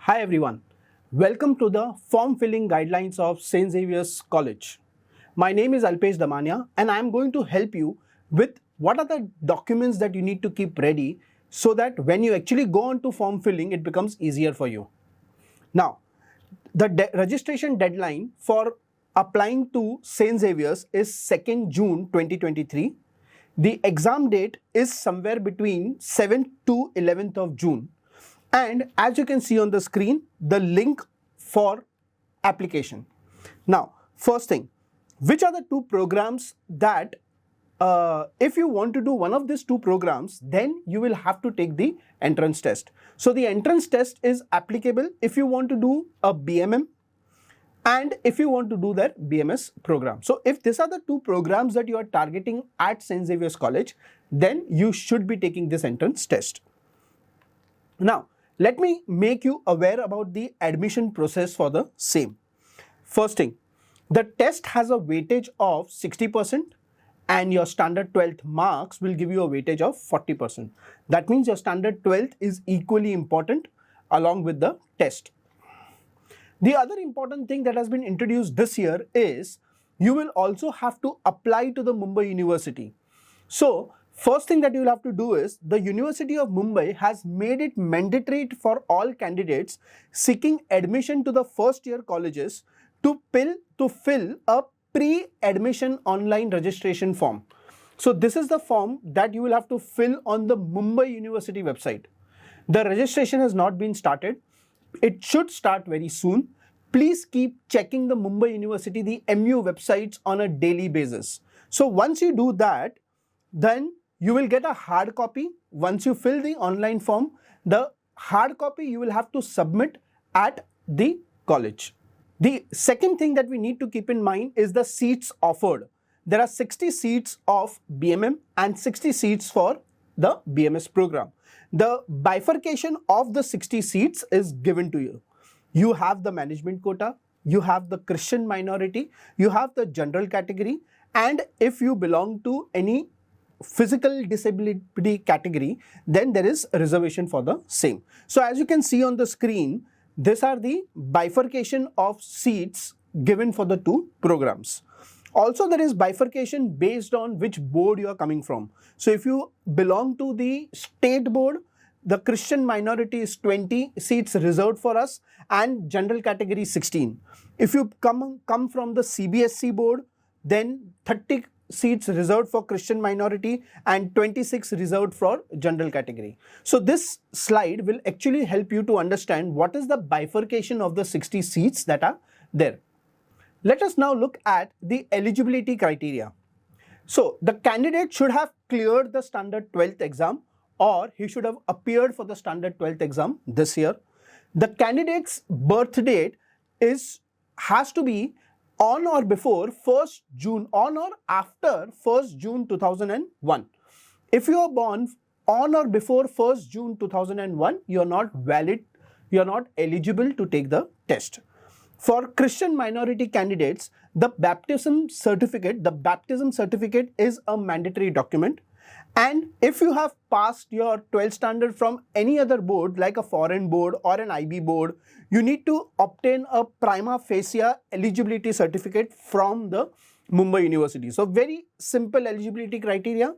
Hi everyone, welcome to the form filling guidelines of St. Xavier's College. My name is Alpesh Damania and I am going to help you with what are the documents that you need to keep ready so that when you actually go on to form filling, it becomes easier for you. Now, the registration deadline for applying to St. Xavier's is 2nd June 2023. The exam date is somewhere between 7th to 11th of June. And as you can see on the screen, the link for application. Now, first thing, which are the two programs that if you want to do one of these two programs, then you will have to take the entrance test. So the entrance test is applicable if you want to do a BMM and if you want to do their BMS program. So if these are the two programs that you are targeting at St. Xavier's College, then you should be taking this entrance test. Now, let me make you aware about the admission process for the same. First thing, the test has a weightage of 60% and your standard 12th marks will give you a weightage of 40%. That means your standard 12th is equally important along with the test. The other important thing that has been introduced this year is you will also have to apply to the Mumbai University. So, first thing that you will have to do is the University of Mumbai has made it mandatory for all candidates seeking admission to the first year colleges to fill a pre-admission online registration form. So this is the form that you will have to fill on the Mumbai University website. The registration has not been started. It should start very soon. Please keep checking the Mumbai University, the MU websites on a daily basis. So once you do that, then you will get a hard copy. Once you fill the online form, the hard copy you will have to submit at the college. The second thing that we need to keep in mind is the seats offered. There are 60 seats of BMM and 60 seats for the BMS program. The bifurcation of the 60 seats is given to you. You have the management quota, you have the Christian minority, you have the general category, and if you belong to any physical disability category, then there is a reservation for the same. So as you can see on the screen, these are the bifurcation of seats given for the two programs. Also, there is bifurcation based on which board you are coming from. So if you belong to the state board, the Christian minority is 20 seats reserved for us and general category 16. If you come from the CBSE board, then 30 seats reserved for Christian minority and 26 reserved for general category. So this slide will actually help you to understand what is the bifurcation of the 60 seats that are there. Let us now look at the eligibility criteria. So the candidate should have cleared the standard 12th exam or he should have appeared for the standard 12th exam this year. The candidate's birth date has to be on or before 1st June, on or after 1st June 2001. If you are born on or before 1st June 2001, you are not valid, you are not eligible to take the test. For Christian minority candidates, the baptism certificate is a mandatory document. And if you have passed your 12th standard from any other board like a foreign board or an IB board, you need to obtain a prima facie eligibility certificate from the Mumbai University. So very simple eligibility criteria.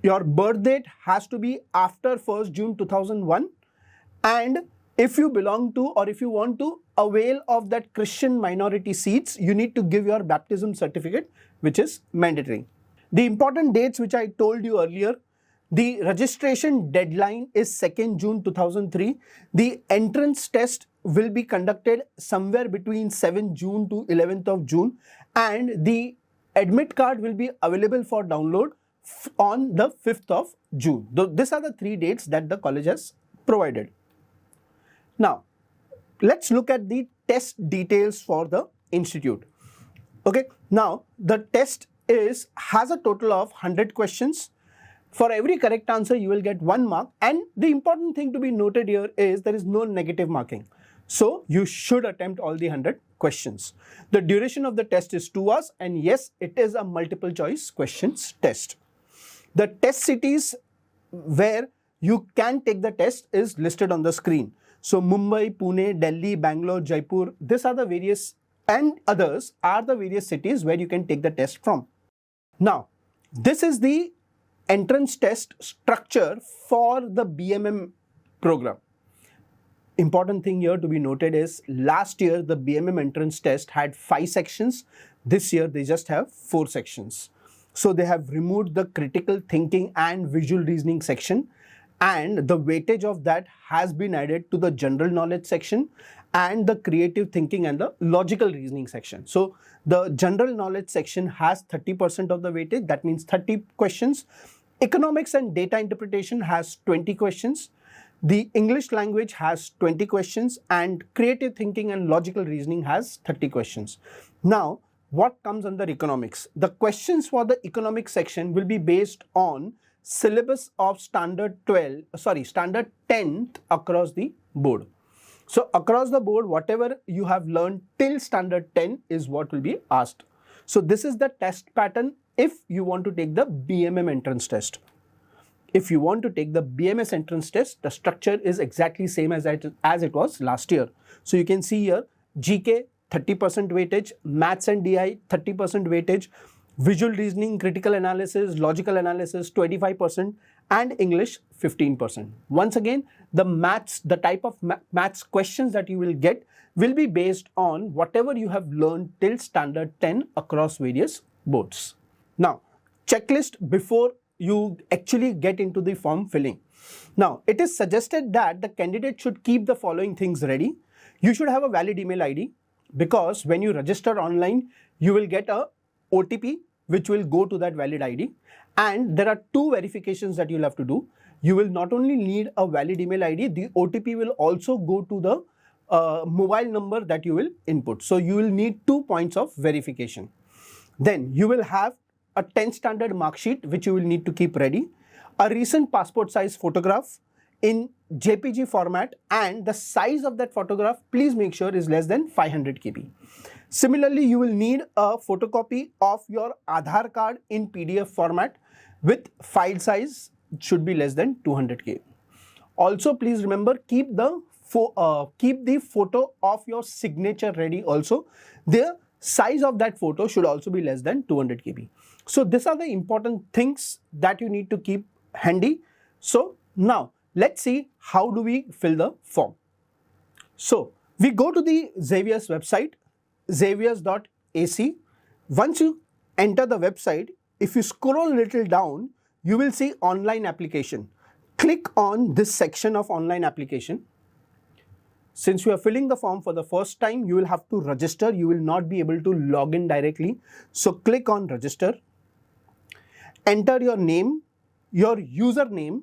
Your birth date has to be after 1st June 2001. And if you belong to or if you want to avail of that Christian minority seats, you need to give your baptism certificate, which is mandatory. The important dates which I told you earlier, the registration deadline is 2nd June 2003. The entrance test will be conducted somewhere between 7th June to 11th of June and the admit card will be available for download on the 5th of June. These are the three dates that the college has provided. Now, let's look at the test details for the institute. Okay, now the test has a total of 100 questions. For every correct answer, you will get 1 mark. And the important thing to be noted here is there is no negative marking. So you should attempt all the 100 questions. The duration of the test is 2 hours and yes, it is a multiple choice questions test. The test cities where you can take the test is listed on the screen. So Mumbai, Pune, Delhi, Bangalore, Jaipur, these are the various, and others are the various cities where you can take the test from. Now, this is the entrance test structure for the BMM program. Important thing here to be noted is last year the BMM entrance test had 5 sections. This year they just have 4 sections. So they have removed the critical thinking and visual reasoning section, and the weightage of that has been added to the general knowledge section and the creative thinking and the logical reasoning section. So the general knowledge section has 30% of the weightage, that means 30 questions. Economics and data interpretation has 20 questions. The English language has 20 questions, and creative thinking and logical reasoning has 30 questions. Now, what comes under economics? The questions for the economics section will be based on syllabus of standard 10th across the board. So across the board, whatever you have learned till standard 10 is what will be asked. So this is the test pattern if you want to take the BMM entrance test. If you want to take the BMS entrance test, the structure is exactly same as it was last year. So you can see here, GK 30% weightage, maths and DI 30% weightage, visual reasoning, critical analysis, logical analysis 25%, and English 15%. Once again, the maths, the type of maths questions that you will get will be based on whatever you have learned till standard 10 across various boards. Now, checklist before you actually get into the form filling. Now, it is suggested that the candidate should keep the following things ready. You should have a valid email ID, because when you register online, you will get a OTP which will go to that valid ID. And there are 2 verifications that you'll have to do. You will not only need a valid email ID, the OTP will also go to the mobile number that you will input. So you will need 2 points of verification. Then you will have a 10th standard mark sheet which you will need to keep ready, a recent passport size photograph in JPG format, and the size of that photograph, please make sure, is less than 500 KB. Similarly, you will need a photocopy of your Aadhaar card in PDF format with file size should be less than 200 KB. Also, please remember, keep the photo of your signature ready also. The size of that photo should also be less than 200 KB. So these are the important things that you need to keep handy. So now let's see how do we fill the form. So we go to the Xavier's website, xaviers.ac. Once you enter the website, if you scroll a little down, you will see online application. Click on this section of online application. Since you are filling the form for the first time, you will have to register. You will not be able to log in directly. So click on register. Enter your name, your username,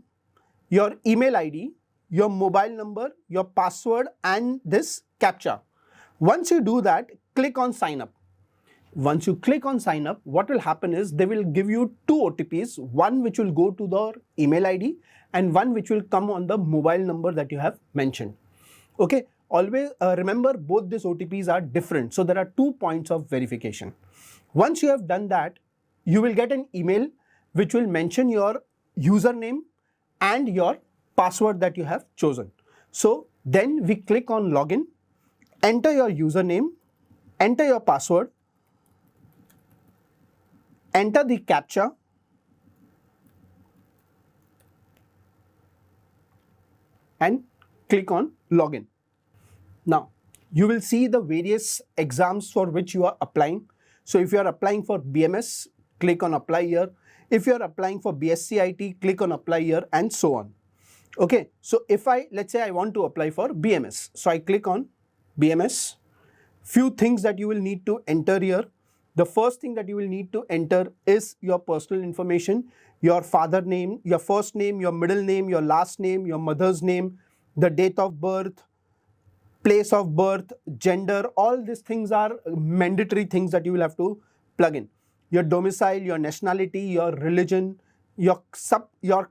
your email ID, your mobile number, your password, and this CAPTCHA. Once you do that, click on sign up. Once you click on sign up, what will happen is they will give you 2 OTPs, one which will go to the email ID and one which will come on the mobile number that you have mentioned. Okay, always remember both these OTPs are different. So there are 2 points of verification. Once you have done that, you will get an email which will mention your username and your password that you have chosen. So then we click on login, enter your username, enter your password, enter the CAPTCHA, and click on login. Now you will see the various exams for which you are applying. So if you are applying for BMS, click on apply here. If you are applying for BSc IT, click on apply here, and so on. Okay, so if let's say I want to apply for BMS. So I click on BMS. Few things that you will need to enter here. The first thing that you will need to enter is your personal information, your father name, your first name, your middle name, your last name, your mother's name, the date of birth, place of birth, gender. All these things are mandatory things that you will have to plug in. Your domicile, your nationality, your religion, your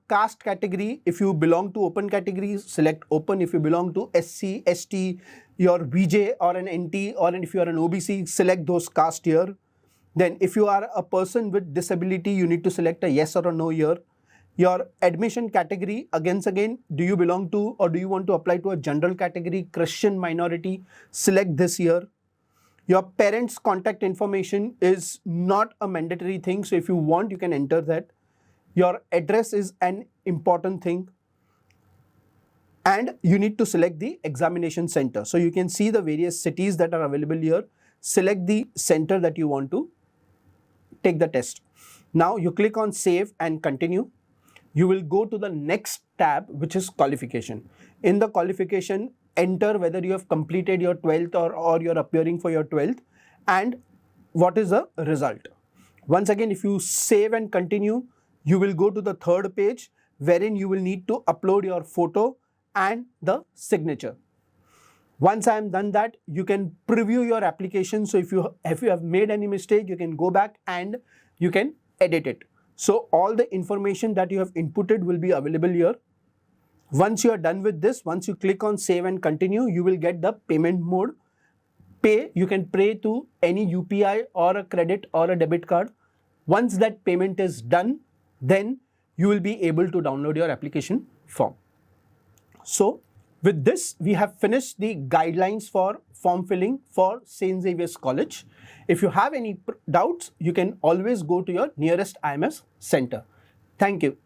caste category. If you belong to open category, select open. If you belong to SC, ST, your VJ or an NT, or if you are an OBC, select those caste here. Then if you are a person with disability, you need to select a yes or a no here. Your admission category, again, do you belong to or do you want to apply to a general category, Christian minority? Select this here. Your parents' contact information is not a mandatory thing, so if you want, you can enter that. Your address is an important thing. And you need to select the examination center. So you can see the various cities that are available here. Select the center that you want to take the test. Now you click on save and continue. You will go to the next tab, which is qualification. In the qualification, enter whether you have completed your 12th or you're appearing for your 12th and what is the result. Once again, if you save and continue, you will go to the third page wherein you will need to upload your photo and the signature. Once I am done that, you can preview your application. So if you have made any mistake, you can go back and you can edit it. So all the information that you have inputted will be available here. Once you are done with this, once you click on save and continue, you will get the payment mode. You can pay to any UPI or a credit or a debit card. Once that payment is done, then you will be able to download your application form. So with this, we have finished the guidelines for form filling for St. Xavier's College. If you have any doubts, you can always go to your nearest IMS center. Thank you.